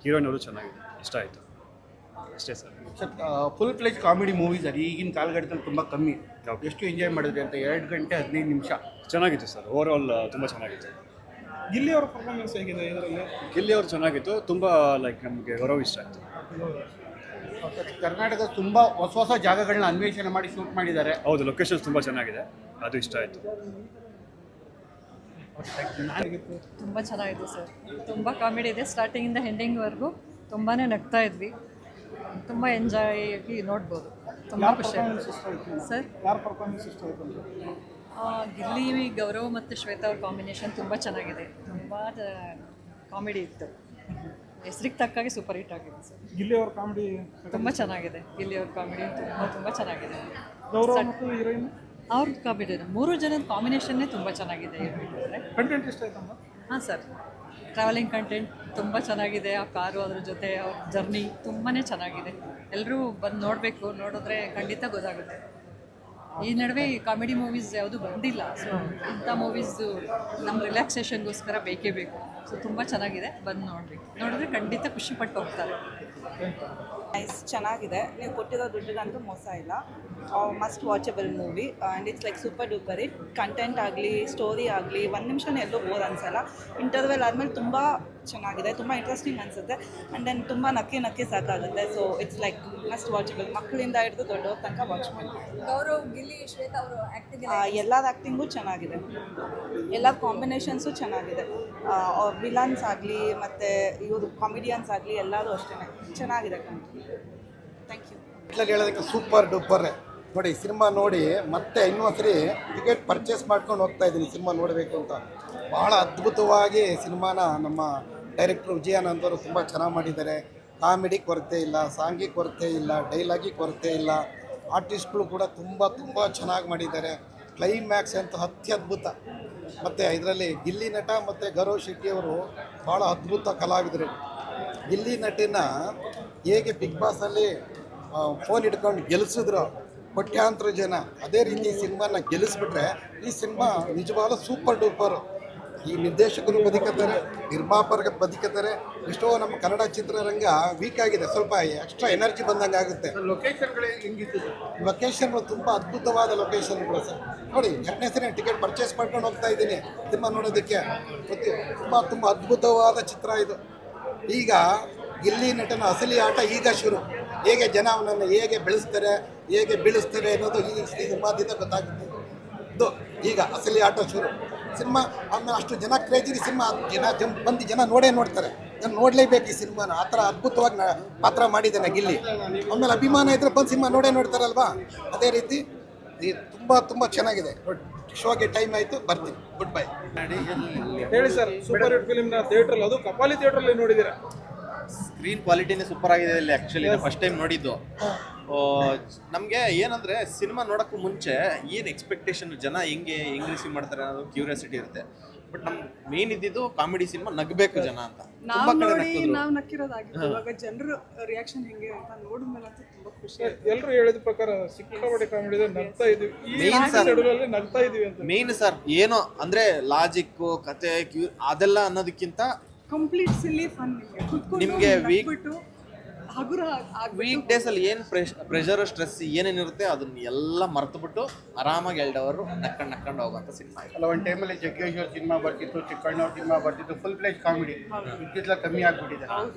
Heroine ಅವರು ಚೆನ್ನಾಗಿದೆ, ಇಷ್ಟ ಆಯಿತು ಅಷ್ಟೇ sir. Sir full ಫ್ಲೆಜ್ comedy movies ಅದು ಈಗಿನ ಕಾಲಘಟ್ಟದಲ್ಲಿ ತುಂಬ ಕಮ್ಮಿ. ಹೌದು. ಎಷ್ಟು ಎಂಜಾಯ್ ಮಾಡಿದ್ರಿ ಅಂತ 2 ಗಂಟೆ 15 ನಿಮಿಷ. ಚೆನ್ನಾಗಿತ್ತು ಸರ್, ಓವರ್ ಆಲ್ ತುಂಬ ಚೆನ್ನಾಗಿತ್ತು. ಗಿಲ್ಲಿ ಅವರ ಪರ್ಫಾರ್ಮೆನ್ಸ್ ಹೇಗಿದೆ ಇದರಲ್ಲಿ? ಗಿಲ್ಲಿ ಅವರು ಚೆನ್ನಾಗಿತ್ತು, ತುಂಬ ಲೈಕ್ ನಮಗೆ ಗೌರವ ಇಷ್ಟ ಆಯಿತು. ಕರ್ನಾಟಕದ ತುಂಬ ಹೊಸ ಹೊಸ ಜಾಗಗಳನ್ನ ಅನ್ವೇಷಣೆ ಮಾಡಿ ಶೂಟ್ ಮಾಡಿದ್ದಾರೆ. ಹೌದು, ಲೊಕೇಶನ್ಸ್ ತುಂಬ ಚೆನ್ನಾಗಿದೆ, ಅದು ಇಷ್ಟ ಆಯಿತು. ತುಂಬ ಚೆನ್ನಾಗಿದೆ ಸರ್, ತುಂಬ ಕಾಮಿಡಿ ಇದೆ. ಸ್ಟಾರ್ಟಿಂಗಿಂದ ಎಂಡಿಂಗ್ವರೆಗೂ ತುಂಬಾ ನಗ್ತಾ ಇದ್ವಿ, ತುಂಬ ಎಂಜಾಯ್ ಆಗಿ ನೋಡ್ಬೋದು. ತುಂಬ ಖುಷಿ ಆಯಿತು ಸರ್. ಯಾರ ಪರ್ಫಾರ್ಮೆನ್ಸ್ ಇಷ್ಟ ಆಯಿತು? ಗಿಲ್ಲಿ, ಗೌರವ್ ಮತ್ತು ಶ್ವೇತಾ ಅವ್ರ ಕಾಂಬಿನೇಷನ್ ತುಂಬ ಚೆನ್ನಾಗಿದೆ, ತುಂಬ ಕಾಮಿಡಿ ಇತ್ತು. ಹೆಸ್ರಿಗೆ ತಕ್ಕಾಗಿ ಸೂಪರ್ ಹಿಟ್ ಆಗಿದೆ ಸರ್. ಗಿಲ್ಲಿ ಅವರ ಕಾಮಿಡಿ ತುಂಬ ಚೆನ್ನಾಗಿದೆ, ಗಿಲ್ಲಿ ಅವ್ರ ಕಾಮಿಡಿ ತುಂಬ ಚೆನ್ನಾಗಿದೆ. ಗೌರವ್ ಮತ್ತು ಹೀರೋಯಿನ್ ಅವ್ರ ಕಾಮಿಡಿ 3 ಜನದ ಕಾಂಬಿನೇಷನ್ನೇ ತುಂಬ ಚೆನ್ನಾಗಿದೆ. ಕಂಟೆಂಟ್ ಇಷ್ಟ ಆಯ್ತಮ್ಮ? ಹಾಂ ಸರ್, ಟ್ರಾವೆಲಿಂಗ್ ಕಂಟೆಂಟ್ ತುಂಬ ಚೆನ್ನಾಗಿದೆ. ಆ ಕಾರು, ಅದ್ರ ಜೊತೆ ಅವ್ರ ಜರ್ನಿ ತುಂಬಾ ಚೆನ್ನಾಗಿದೆ. ಎಲ್ಲರೂ ಬಂದು ನೋಡಬೇಕು, ನೋಡಿದ್ರೆ ಖಂಡಿತ ಗೊತ್ತಾಗುತ್ತೆ. ಈ ನಡುವೆ ಕಾಮಿಡಿ ಮೂವೀಸ್ ಯಾವುದು ಬಂದಿಲ್ಲ, ಸೊ ಇಂಥ ಮೂವೀಸು ನಮ್ಮ ರಿಲ್ಯಾಕ್ಸೇಷನ್ಗೋಸ್ಕರ ಬೇಕೇ ಬೇಕು. ಸೊ ತುಂಬ ಚೆನ್ನಾಗಿದೆ, ಬಂದು ನೋಡಬೇಕು, ನೋಡಿದ್ರೆ ಖಂಡಿತ ಖುಷಿಪಟ್ಟು ಹೋಗ್ತಾರೆ. ನೈಸ್, ಚೆನ್ನಾಗಿದೆ. ನೀವು ಕೊಟ್ಟಿರೋ ದುಡ್ಡಿಗಂತೂ ಮೋಸ ಇಲ್ಲ. Must watchable movie and it's like super duper it. Content ಆಗಲಿ, ಸ್ಟೋರಿ ಆಗಲಿ, 1 ನಿಮಿಷನೂ ಎಲ್ಲೂ ಬೋರ್ ಅನಿಸಲ್ಲ. ಇಂಟರ್ವೆಲ್ ಆದಮೇಲೆ ತುಂಬ ಚೆನ್ನಾಗಿದೆ, ತುಂಬ ಇಂಟ್ರೆಸ್ಟಿಂಗ್ ಅನಿಸುತ್ತೆ. ಆ್ಯಂಡ್ ದೆನ್ ತುಂಬ ನಕ್ಕಿ ಸಾಕಾಗುತ್ತೆ. So it's like must watchable, ಮಕ್ಕಳಿಂದ ಹಿಡಿದು ದೊಡ್ಡವ್ರ ತನಕ ವಾಚ್ ಮಾಡಿ. ಗೌರವ್, ಗಿಲ್ಲಿ, ಶ್ವೇತಾ ಅವರು ಆ್ಯಕ್ಟಿಂಗ್ ಎಲ್ಲರ ಆ್ಯಕ್ಟಿಂಗು ಚೆನ್ನಾಗಿದೆ, ಎಲ್ಲ ಕಾಂಬಿನೇಷನ್ಸು ಚೆನ್ನಾಗಿದೆ. ವಿಲನ್ಸ್ ಆಗಲಿ ಮತ್ತು ಇವರು ಕಾಮಿಡಿಯನ್ಸ್ ಆಗಲಿ ಎಲ್ಲರೂ ಅಷ್ಟೇ ಚೆನ್ನಾಗಿದೆ. Thank you. ಇಟ್ಲಾಗಿ ಹೇಳೋದಕ್ಕೆ ಸೂಪರ್ ಡೂಪರ್. ನೋಡಿ ಸಿನಿಮಾ ನೋಡಿ ಮತ್ತೆ ಇನ್ನೊಂದ್ಸರಿ ಟಿಕೆಟ್ ಪರ್ಚೇಸ್ ಮಾಡ್ಕೊಂಡು ಹೋಗ್ತಾ ಇದ್ದೀನಿ ಸಿನಿಮಾ ನೋಡಬೇಕು ಅಂತ. ಭಾಳ ಅದ್ಭುತವಾಗಿ ಸಿನಿಮಾನ ನಮ್ಮ ಡೈರೆಕ್ಟ್ರು ವಿಜಯಾನಂದ್ ಅವರು ತುಂಬ ಚೆನ್ನಾಗಿ ಮಾಡಿದ್ದಾರೆ. ಕಾಮಿಡಿ ಕೊರತೆ ಇಲ್ಲ, ಸಾಂಗಿಗೆ ಕೊರತೆ ಇಲ್ಲ, ಡೈಲಾಗಿಗೆ ಕೊರತೆ ಇಲ್ಲ. ಆರ್ಟಿಸ್ಟ್ಗಳು ಕೂಡ ತುಂಬ ಚೆನ್ನಾಗಿ ಮಾಡಿದ್ದಾರೆ. ಕ್ಲೈಮ್ಯಾಕ್ಸ್ ಅಂತೂ ಅತ್ಯದ್ಭುತ. ಮತ್ತು ಇದರಲ್ಲಿ ಗಿಲ್ಲಿ ನಟ ಮತ್ತು ಗೌರವ್ ಶೆಟ್ಟಿಯವರು ಭಾಳ ಅದ್ಭುತ ಕಲಾವಿದರು. ಗಿಲ್ಲಿ ನಟಿನ ಹೇಗೆ ಬಿಗ್ ಬಾಸಲ್ಲಿ ಫೋನ್ ಹಿಡ್ಕೊಂಡು ಗೆಲ್ಲಿಸಿದ್ರು ಕೋಟ್ಯಾಂತರ ಜನ, ಅದೇ ರೀತಿ ಸಿನಿಮಾನ ಗೆಲ್ಲಿಸ್ಬಿಟ್ರೆ ಈ ಸಿನಿಮಾ ನಿಜವಾಗ್ಲೂ ಸೂಪರ್ ಡೂಪರು. ಈ ನಿರ್ದೇಶಕರು ಬದುಕುತ್ತಾರೆ, ನಿರ್ಮಾಪಕರು ಬದುಕುತ್ತಾರೆ. ಎಷ್ಟೋ ನಮ್ಮ ಕನ್ನಡ ಚಿತ್ರರಂಗ ವೀಕ್ ಆಗಿದೆ, ಸ್ವಲ್ಪ ಎಕ್ಸ್ಟ್ರಾ ಎನರ್ಜಿ ಬಂದಂಗೆ ಆಗುತ್ತೆ. ಲೊಕೇಶನ್ಗಳೇ ಹೆಂಗಿತ್ತು? ಲೊಕೇಶನ್ಗಳು ತುಂಬ ಅದ್ಭುತವಾದ ಲೊಕೇಶನ್ಗಳು ಸರ್. ನೋಡಿ 2ನೇ ಸರಿ ಟಿಕೆಟ್ ಪರ್ಚೇಸ್ ಮಾಡ್ಕೊಂಡು ಹೋಗ್ತಾ ಇದ್ದೀನಿ ಸಿನಿಮಾ ನೋಡೋದಕ್ಕೆ. ತುಂಬ ಅದ್ಭುತವಾದ ಚಿತ್ರ ಇದು. ಈಗ ಗಿಲ್ಲಿ ನಟನ ಅಸಲಿ ಆಟ ಈಗ ಶುರು. ಹೇಗೆ ಜನ ಅವನನ್ನು ಹೇಗೆ ಬೆಳೆಸ್ತಾರೆ, ಹೇಗೆ ಬೀಳಿಸ್ತಾರೆ ಅನ್ನೋದು ಈ ಸಿನಿಮಾದಿಂದ ಗೊತ್ತಾಗುತ್ತೆ. ಇದು ಈಗ ಅಸಲಿ ಆಟ ಶುರು. ಸಿನಿಮಾ ಆಮೇಲೆ ಅಷ್ಟು ಜನ ಕ್ರೇಜಿರಿ ಸಿನಿಮಾ, ಜನ ನೋಡ್ತಾರೆ. ನಾನು ನೋಡಲೇಬೇಕು ಈ ಸಿನಿಮಾನ. ಆ ಥರ ಅದ್ಭುತವಾಗಿ ಪಾತ್ರ ಮಾಡಿದ್ದಾನೆ ಗಿಲ್ಲಿ. ಆಮೇಲೆ ಅಭಿಮಾನ ಇದ್ರೆ ಬಂದು ಸಿನಿಮಾ ನೋಡ್ತಾರಲ್ವಾ, ಅದೇ ರೀತಿ ತುಂಬ ಚೆನ್ನಾಗಿದೆ. ಶೋಗೆ ಟೈಮ್ ಆಯಿತು, ಬರ್ತೀನಿ. Good bye. ಹೇಳಿ ಸರ್, ಸೂಪರ್ ಹಿಟ್ ಫಿಲ್ಮ್ನ ಥಿಯೇಟ್ರಲ್ಲಿ, ಅದು ಕಪಾಲಿ ಥಿಯೇಟ್ರಲ್ಲಿ ನೋಡಿದ್ದೀರಾ? ಸ್ಕ್ರೀನ್ ಕ್ವಾಲಿಟಿನೇ ಸೂಪರ್ ಆಗಿದೆ ಇಲ್ಲಿ. ಆ್ಯಕ್ಚುಲಿ ಫಸ್ಟ್ ಟೈಮ್ ನೋಡಿದ್ದು. ನಮಗೆ ಏನಂದರೆ ಸಿನಿಮಾ ನೋಡೋಕ್ಕೂ ಮುಂಚೆ ಏನು ಎಕ್ಸ್ಪೆಕ್ಟೇಷನ್, ಜನ ಹೆಂಗೆ ರಿಸೀವ್ ಮಾಡ್ತಾರೆ ಅನ್ನೋದು ಕ್ಯೂರಿಯಾಸಿಟಿ ಇರುತ್ತೆ. ಬಟ್ ನಮ್ಮ ಮೇನ್ ಇದ್ದಿದ್ದು ಕಾಮಿಡಿ ಸಿನಿಮಾ, ನಗಬೇಕು ಜನ ಅಂತ. ನಾವು ನೋಡಿ ನಾವು ನಕ್ಕಿರೋದಾಗಿತ್ತು. ಇವಾಗ ಜನರ ರಿಯಾಕ್ಷನ್ ಹೆಂಗೆ ಅಂತ ನೋಡಿದ್ಮೇಲೆ ತುಂಬಾ ಖುಷಿ ಆಯ್ತು. ಎಲ್ಲರೂ ಹೇಳಿದ ಪ್ರಕಾರ ಸಿಕ್ಕಾಪಟ್ಟೆ ಕಾಮಿಡಿ ಇದೆ, ನಗ್ತಾ ಇದೀವಿ. ನಗ್ತಾ ಇದೀವಿ ಅಂತ ಮೇನ್ ಸರ್ ಏನೋ ಅಂದರೆ ಲಾಜಿಕ್ಕು, ಕತೆ, ಅದೆಲ್ಲ ಅನ್ನೋದಕ್ಕಿಂತ ಕಂಪ್ಲೀಟ್ ಸಿಲ್ಲಿ ಫನ್. ನಿಮಗೆ ವೀಕ್ ಡೇಸಲ್ಲಿ ಏನು ಪ್ರೆಷರ್, ಸ್ಟ್ರೆಸ್ ಏನೇನಿರುತ್ತೆ ಅದನ್ನ ಎಲ್ಲ ಮರೆತುಬಿಟ್ಟು ಆರಾಮಾಗಿ 2 ಅವರ್ ನಕ್ಕೊಂಡು ಹೋಗುವಂಥ ಸಿನಿಮಾ. ಅಲ್ಲ, ಒಂದು ಟೈಮಲ್ಲಿ ಜಗ್ಗೇಶ್ ಅವ್ರ ಸಿನಿಮಾ ಬರ್ತಿತ್ತು, ಚಿಕ್ಕಣ್ಣವ್ರ ಸಿನಿಮಾ ಬರ್ತಿತ್ತು, ಫುಲ್ ಪ್ಲೇಟ್ ಕಾಮಿಡಿ. ಇತ್ತಿತ್ತಲ ಕಮ್ಮಿ ಆಗಿಬಿಟ್ಟಿದೆ.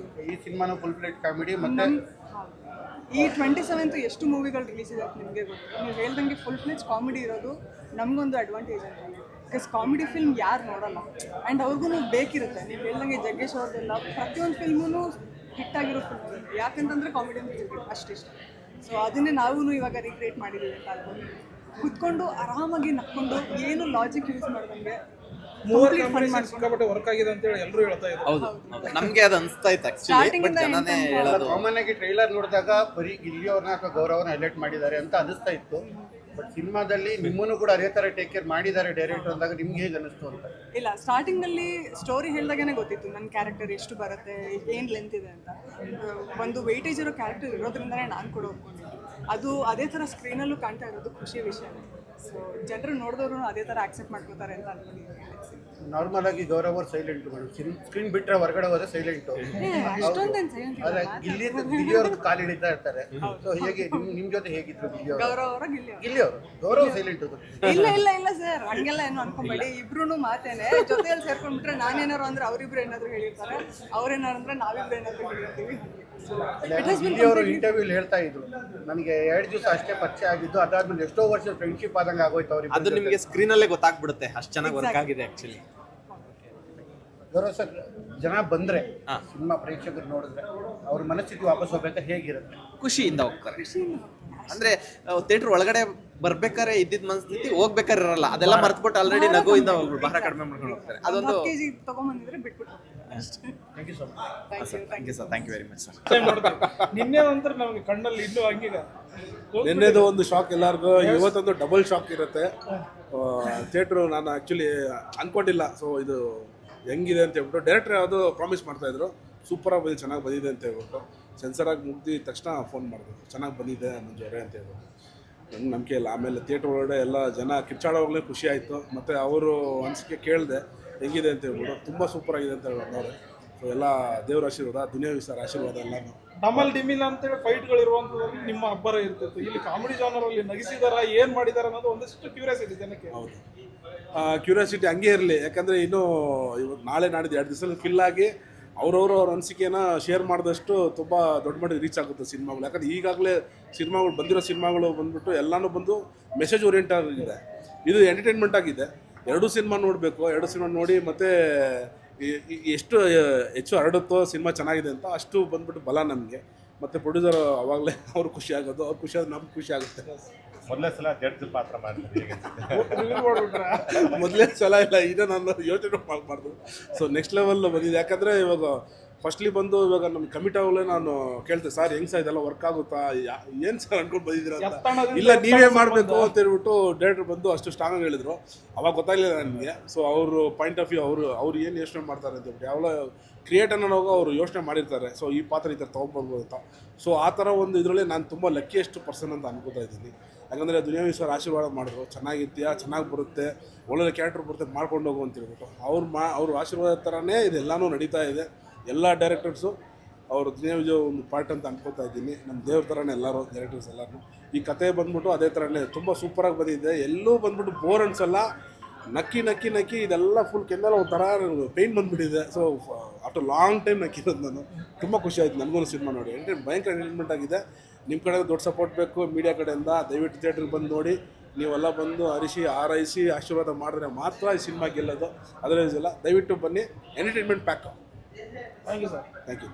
ಈ ಸಿನಿಮಾನು ಫುಲ್ ಪ್ಲೇಟ್ ಕಾಮಿಡಿ. ಮತ್ತು ಈ 27th ಎಷ್ಟು ಮೂವಿಗಳು ರಿಲೀಸ್ ಇದೆ ನಿಮಗೆ ಗೊತ್ತು. ನೀವು ಹೇಳ್ದಂಗೆ ಫುಲ್ ಪ್ಲೇಜ್ ಕಾಮಿಡಿ ಇರೋದು ನಮಗೊಂದು ಅಡ್ವಾಂಟೇಜ್ ಅಂತ. ಬಿಕಾಸ್ ಕಾಮಿಡಿ ಫಿಲ್ಮ್ ಯಾರು ನೋಡಲ್ಲ, ಆ್ಯಂಡ್ ಅವ್ರಿಗೂ ಬೇಕಿರುತ್ತೆ. ನೀವು ಹೇಳ್ದಂಗೆ ಜಗ್ಗೇಶ್ ಅವ್ರದ್ದೆಲ್ಲ ಪ್ರತಿಯೊಂದು ಫಿಲ್ಮೂ ಹಿಟ್ಟಾಗಿರೋ ಫಿಲ್ಮ್. ಯಾಕಂತಂದರೆ ಕಾಮಿಡಿ ಅಂತ ಅಷ್ಟಿಷ್ಟ. ಸೊ ಅದನ್ನೇ ನಾವು ಇವಾಗ ರೀಕ್ರಿಯೇಟ್ ಮಾಡಿದ್ದೀವಿ ಅಂತ ಅನ್ಕೊಂಡು ಕುತ್ಕೊಂಡು ಆರಾಮಾಗಿ ನಕ್ಕೊಂಡು, ಏನು ಲಾಜಿಕ್ ಯೂಸ್ ಮಾಡ್ದಂಗೆ ಸಿಕ್ಕಾಪಟ್ಟೆ ವರ್ಕ್ ಆಗಿದೆ ಅಂತ ಹೇಳಿ ಎಲ್ಲರೂ ಹೇಳ್ತಾ ಇದ್ದಾರೆ. ಹೌದು, ನಮಗೆ ಅದು ಅನಿಸ್ತಾ ಇತ್ತು ಆ್ಯಕ್ಚುಲಿ. ಬಟ್ ಜನನೇ ಹೇಳೋದು, ಕಾಮನ್ ಆಗಿ ಟ್ರೈಲರ್ ನೋಡಿದಾಗ ಬರೀ ಗಿಲ್ಲಿ ಅವ್ರನ್ನ ಅಥವಾ ಗೌರವನ ಹೈಲೈಟ್ ಮಾಡಿದ್ದಾರೆ ಅಂತ ಅನಿಸ್ತಾ ಇತ್ತು. ಬಟ್ ಸಿನಿಮಾದಲ್ಲಿ ನಿಮ್ಮನ್ನು ಕೂಡ ಅದೇ ಥರ ಟೇಕ್ ಕೇರ್ ಮಾಡಿದ್ದಾರೆ ಡೈರೆಕ್ಟರ್ ಅಂದಾಗ ನಿಮ್ಗೆ ಹೇಗೆ ಅನಿಸ್ತು ಅಂತ? ಇಲ್ಲ, ಸ್ಟಾರ್ಟಿಂಗ್ನಲ್ಲಿ ಸ್ಟೋರಿ ಹೇಳಿದಾಗೇ ಗೊತ್ತಿತ್ತು ನನ್ನ ಕ್ಯಾರೆಕ್ಟರ್ ಎಷ್ಟು ಬರುತ್ತೆ, ಏನು ಲೆಂತ್ ಇದೆ ಅಂತ. ಒಂದು ವೆಯ್ಟೇಜ್ ಇರೋ ಕ್ಯಾರೆಕ್ಟರ್ ಇರೋದ್ರಿಂದನೇ ನಾನು ಕೂಡ ಒಪ್ಕೊಂಡಿದ್ದೆ. ಅದು ಅದೇ ಥರ ಸ್ಕ್ರೀನಲ್ಲೂ ಕಾಣ್ತಾ ಇರೋದು ಖುಷಿ ವಿಷಯ. ಸೊ ಜನರು ನೋಡಿದವರು ಅದೇ ಥರ ಆಕ್ಸೆಪ್ಟ್ ಮಾಡ್ಕೋತಾರೆ ಅಂತ ಅನ್ಕೊಂಡಿದ್ದೀನಿ. ನಾರ್ಮಲ್ ಆಗಿ ಗೌರವ್ ಅವ್ರು ಸೈಲೆಂಟ್ ಸ್ಕ್ರೀನ್ ಬಿಟ್ರೆ ಹೊರಗಡೆ ಹೋದ್ರೆ ಸೈಲೆಂಟು. ಅಷ್ಟೊಂದೇನು ಸೈಲೆಂಟ್ ಆದ್ರೆ ಗಿಲ್ಲಿಯವ್ರ ಕಾಲು ಹಿಡಿತಾ ಇರ್ತಾರೆ. ಸೊ ಹೇಗೆ ನಿಮ್ ಜೊತೆ ಹೇಗಿದ್ರು ಗಿಲ್ಲಿಯವರು? ಗೌರವ್ ಅವರ ಗಿಲ್ಲಿ ಗಿಲ್ಲಿಯವರು ಗೌರವ್ ಸೈಲೆಂಟ್ ಇಲ್ಲ ಸರ್, ಹಂಗೆಲ್ಲ ಏನು ಅನ್ಕೊಂಬೇಡಿ. ಇಬ್ರು ಮಾತೇನೆ ಜೊತೆಯಲ್ಲಿ ಸೇರ್ಕೊಂಡ್ಬಿಟ್ರೆ ನಾನೇನಾರು ಅಂದ್ರೆ ಅವರಿಬ್ರು ಏನಾದ್ರು ಹೇಳಿರ್ತಾರೆ, ಅವ್ರೇನಾರು ಅಂದ್ರೆ ನಾವಿಬ್ರು ಏನಾದ್ರು ಹೇಳಿರ್ತೀವಿ. ಗಿಲ್ಲಿಯವರು ಇಂಟರ್ವ್ಯೂ ಹೇಳ್ತಾ ಇದ್ರು, ನನಗೆ 2 ದಿವಸ ಅಷ್ಟೇ ಪರಿಚಯ ಆಗಿದ್ದು, ಅದಾದ್ಮೇಲೆ ಎಷ್ಟೋ ವರ್ಷ ಫ್ರೆಂಡ್ಶಿಪ್ ಆದಂಗೆ ಆಗೋಯ್ತು ಅವ್ರಿಗೆ. ಅದು ನಿಮಗೆ ಸ್ಕ್ರೀನಲ್ಲೇ ಗೊತ್ತಾಗ್ಬಿಡುತ್ತೆ, ಅಷ್ಟು ಚೆನ್ನಾಗಿ ವರ್ಕ್ ಆಗಿದೆ ಆ್ಯಕ್ಚುಲಿ. ಗೌರವ್ ಸರ್, ಜನ ಬಂದ್ರೆ ಸಿನಿಮಾ ಪ್ರೇಕ್ಷಕರು ನೋಡಿದ್ರೆ ಅವ್ರ ಮನಸ್ಥಿತಿ ವಾಪಸ್ ಹೋಗ್ಬೇಕಾ ಹೇಗಿರುತ್ತೆ? ಖುಷಿಯಿಂದ ಹೋಗ್ತಾರೆ. ಅಂದ್ರೆ ಥಿಯೇಟರ್ ಒಳಗಡೆ ಬರ್ಬೇಕಾದ್ರೆ ಇದ್ದಿದ್ದ ಮನಸ್ಥಿತಿ ಹೋಗ್ಬೇಕಾದ್ರೆ ಇರಲ್ಲ, ಅದೆಲ್ಲ ಮರ್ತ್ಬಿಟ್ಟು ಆಲ್ರೆಡಿ ನಗುವಿಂದ ಭಾರ ಕಡಿಮೆ ಮಾಡ್ಕೊಂಡು ಹೋಗ್ತಾರೆ. ಅದೊಂದು ಕೆಜಿ ತಗೊಂಬಂದಿದ್ರೆ ಬಿಟ್ಬಿಟ್ಟು. Thank you so much. Thank you sir, thank you very much sir. ನಿನ್ನೆ ನಂತರ ನಮಗೆ ಕಣ್ಣಲ್ಲಿ ಇನ್ನೂ ಹಂಗಿಗ ನಿನ್ನೆದು ಒಂದು ಶಾಕ್ ಎಲ್ಲರಿಗೂ, ಇವತ್ತೊಂದು ಡಬಲ್ ಶಾಕ್ ಇರುತ್ತೆ. ಥಿಯೇಟ್ರು ನಾನು ಆ್ಯಕ್ಚುಲಿ ಅಂದ್ಕೊಂಡಿಲ್ಲ. ಸೊ ಇದು ಹೆಂಗಿದೆ ಅಂತ ಹೇಳ್ಬಿಟ್ಟು ಡೈರೆಕ್ಟ್ರ್ ಯಾವುದು ಪ್ರಾಮಿಸ್ ಮಾಡ್ತಾಯಿದ್ರು, ಸೂಪರಾಗಿ ಬಂದಿದೆ, ಚೆನ್ನಾಗಿ ಬಂದಿದೆ ಅಂತ ಹೇಳ್ಬಿಟ್ಟು. ಸೆನ್ಸರಾಗಿ ಮುಗ್ದಿದ ತಕ್ಷಣ ಫೋನ್ ಮಾಡಿದ್ರು, ಚೆನ್ನಾಗಿ ಬಂದಿದೆ ಮಂಜುವರೆ ಅಂತ ಹೇಳ್ಬಿಟ್ಟು. ನಂಗೆ ನಂಬಿಕೆ ಇಲ್ಲ. ಆಮೇಲೆ ಥಿಯೇಟ್ರ್ ಒಳಗಡೆ ಎಲ್ಲ ಜನ ಕಿರ್ಚಾಡೋವಾಗಲೇ ಖುಷಿ ಆಯಿತು. ಮತ್ತು ಅವರು ಅನಿಸಿಕೆ ಕೇಳಿದೆ ಹೆಂಗಿದೆ ಅಂತ ಹೇಳ್ಬಿಟ್ಟು, ತುಂಬ ಸೂಪರಾಗಿದೆ ಅಂತ ಹೇಳೋರು. ಸೊ ಎಲ್ಲ ದೇವ್ರ ಆಶೀರ್ವಾದ, ದುನಿಯಾವಿ ಸರ್ ಆಶೀರ್ವಾದ ಎಲ್ಲನೂ. ಡಮಲ್ ಡಿಮಿಲ್ ಅಂತೇಳಿ ಫೈಟ್ಗಳು ಇರುವಂಥದ್ರಲ್ಲಿ ನಿಮ್ಮ ಅಬ್ಬರ ಇರ್ತಿತ್ತು. ಇಲ್ಲಿ ಕಾಮಿಡಿ ಜಾನರಲ್ಲಿ ನಗಿಸಿದಾರ, ಏನು ಮಾಡಿದಾರ ಅನ್ನೋದು ಒಂದಷ್ಟು ಕ್ಯೂರಿಯಾಸಿಟಿ ಜನಕ್ಕೆ. ಹೌದು, ಕ್ಯೂರಿಯಾಸಿಟಿ ಹಂಗೆ ಇರಲಿ. ಯಾಕಂದರೆ ಇನ್ನೂ ಇವತ್ತು ನಾಳೆ ನಾಡಿದ್ದು 2 ದಿವಸದಲ್ಲಿ ಫಿಲ್ ಆಗಿ ಅವ್ರ ಅನಿಸಿಕೆನ ಶೇರ್ ಮಾಡಿದಷ್ಟು ತುಂಬ ದೊಡ್ಡ ಮಟ್ಟಿಗೆ ರೀಚ್ ಆಗುತ್ತೆ ಸಿನಿಮಾಗಳು. ಯಾಕಂದರೆ ಈಗಾಗಲೇ ಸಿನಿಮಾಗಳು ಬಂದಿರೋ ಸಿನಿಮಾಗಳು ಬಂದುಬಿಟ್ಟು ಎಲ್ಲನೂ ಬಂದು ಮೆಸೇಜ್ ಓರಿಯೆಂಟ್ ಆಗಿದೆ. ಇದು ಎಂಟರ್ಟೈನ್ಮೆಂಟ್ ಆಗಿದೆ. 2 ಸಿನಿಮಾ ನೋಡಬೇಕು, 2 ಸಿನಿಮಾ ನೋಡಿ ಮತ್ತು ಎಷ್ಟು ಹೆಚ್ಚು ಹರಡುತ್ತೋ ಸಿನಿಮಾ ಚೆನ್ನಾಗಿದೆ ಅಂತ ಅಷ್ಟು ಬಂದ್ಬಿಟ್ಟು ಬಲ ನಮಗೆ. ಮತ್ತು ಪ್ರೊಡ್ಯೂಸರ್ ಅವಾಗಲೇ ಅವ್ರು ಖುಷಿ ಆಗೋದು, ಅವ್ರು ಖುಷಿ ಆಗೋದು ನಮ್ಗೆ ಖುಷಿ ಆಗುತ್ತೆ. ಮೊದಲೇ ಸಲ ಜಡ್ಜ್ ಪಾತ್ರ ಮಾಡಿದ್ರಿ ಮೊದಲೇ ಸಲ ಇಲ್ಲ, ಈಗ ನಾನು ಯೋಚನೆ ಮಾಡಬಾರ್ದು. ಸೊ ನೆಕ್ಸ್ಟ್ ಲೆವೆಲ್ ಬಂದಿದೆ. ಯಾಕಂದರೆ ಇವಾಗ ಫಸ್ಟ್ಲಿ ಬಂದು ಇವಾಗ ನಮ್ಗೆ ಕಮಿಟ್ ಆಗಲೇ ನಾನು ಕೇಳ್ತೆ, ಸರ್ ಹೆಂಗೆ ಸರ್ ಇದೆಲ್ಲ ವರ್ಕ್ ಆಗುತ್ತಾ, ಏನು ಸರ್ ಅನ್ಕೊಂಡು ಬಂದಿದ್ದೀರ ಅಂತ. ಇಲ್ಲ ನೀವೇ ಮಾಡಬೇಕು ಅಂತ ಹೇಳ್ಬಿಟ್ಟು ಡೈರೆಕ್ಟರ್ ಬಂದು ಅಷ್ಟು ಸ್ಟ್ರಾಂಗಾಗಿ ಹೇಳಿದ್ರು. ಅವಾಗ ಗೊತ್ತಾಗಲಿಲ್ಲ ನನಗೆ. ಸೊ ಅವರು ಪಾಯಿಂಟ್ ಆಫ್ ವ್ಯೂ, ಅವ್ರು ಏನು ಯೋಚನೆ ಮಾಡ್ತಾರೆ ಅಂತ ಹೇಳ್ಬಿಟ್ಟು, ಯಾವಳ ಕ್ರಿಯೇಟ್ ಅನ್ನೋವಾಗ ಅವರು ಯೋಚನೆ ಮಾಡಿರ್ತಾರೆ. ಸೊ ಈ ಪಾತ್ರ ಈ ಥರ ತೊಗೊಂಡ್ಬರ್ಬೋದು ಅಂತ. ಸೊ ಆ ಥರ ಒಂದು ಇದರಲ್ಲಿ ನಾನು ತುಂಬ ಲಕ್ಕಿಯೆಸ್ಟ್ ಪರ್ಸನ್ ಅಂತ ಅನ್ಕೋತಾ ಇದ್ದೀನಿ. ಯಾಕಂದರೆ ದುನಿಯಾವಿ ಸರ್ ಆಶೀರ್ವಾದ ಮಾಡಿದ್ರು, ಚೆನ್ನಾಗಿದ್ದೀಯಾ, ಚೆನ್ನಾಗಿ ಬರುತ್ತೆ, ಒಳ್ಳೊಳ್ಳೆ ಕ್ಯಾರೆಕ್ಟರ್ ಬರುತ್ತೆ, ಮಾಡ್ಕೊಂಡು ಹೋಗು ಅಂತ ಹೇಳ್ಬಿಟ್ಟು. ಅವ್ರ ಆಶೀರ್ವಾದ ಥರನೇ ಇದೆಲ್ಲನೂ ನಡೀತಾ ಇದೆ. ಎಲ್ಲ ಡೈರೆಕ್ಟರ್ಸು ಅವರು ದುನಿಯಾವಿ ಒಂದು ಪಾರ್ಟ್ ಅಂತ ಅನ್ಕೋತಾ ಇದ್ದೀನಿ. ನಮ್ಮ ದೇವ್ರ ಥರನೇ ಎಲ್ಲರೂ ಡೈರೆಕ್ಟರ್ಸ್ ಎಲ್ಲರೂ. ಈ ಕತೆ ಬಂದ್ಬಿಟ್ಟು ಅದೇ ಥರನೇ ತುಂಬ ಸೂಪರಾಗಿ ಬಂದಿದೆ. ಎಲ್ಲೂ ಬಂದ್ಬಿಟ್ಟು ಬೋರ್ ಅನ್ಸಲ್ಲ. ನಕ್ಕಿ ಇದೆಲ್ಲ ಫುಲ್ ಕೆಂದೆಲ್ಲ ಒಂಥರ ಪೇಯ್ನ್ ಬಂದುಬಿಟ್ಟಿದೆ. ಸೊ ಆಫ್ಟರ್ ಲಾಂಗ್ ಟೈಮ್ ನಕ್ಕಿರೋದು ನಾನು. ತುಂಬ ಖುಷಿ ಆಯ್ತು ನನಗೂ ಸಿನಿಮಾ ನೋಡಿ. ಭಯಂಕರ ಎಂಟರ್ಟೈನ್ಮೆಂಟ್ ಆಗಿದೆ. ನಿಮ್ಮ ಕಡೆ ದೊಡ್ಡ ಸಪೋರ್ಟ್ ಬೇಕು ಮೀಡಿಯಾ ಕಡೆಯಿಂದ. ದಯವಿಟ್ಟು ಥಿಯೇಟ್ರಿಗೆ ಬಂದು ನೋಡಿ. ನೀವೆಲ್ಲ ಬಂದು ಆರೈಸಿ ಆಶೀರ್ವಾದ ಮಾಡಿದ್ರೆ ಮಾತ್ರ ಈ ಸಿನಿಮಾ ಗೆಲ್ಲೋದು. ಅದರಲ್ಲಿಲ್ಲ, ದಯವಿಟ್ಟು ಬನ್ನಿ. Entertainment pack. Thank you sir. Thank you.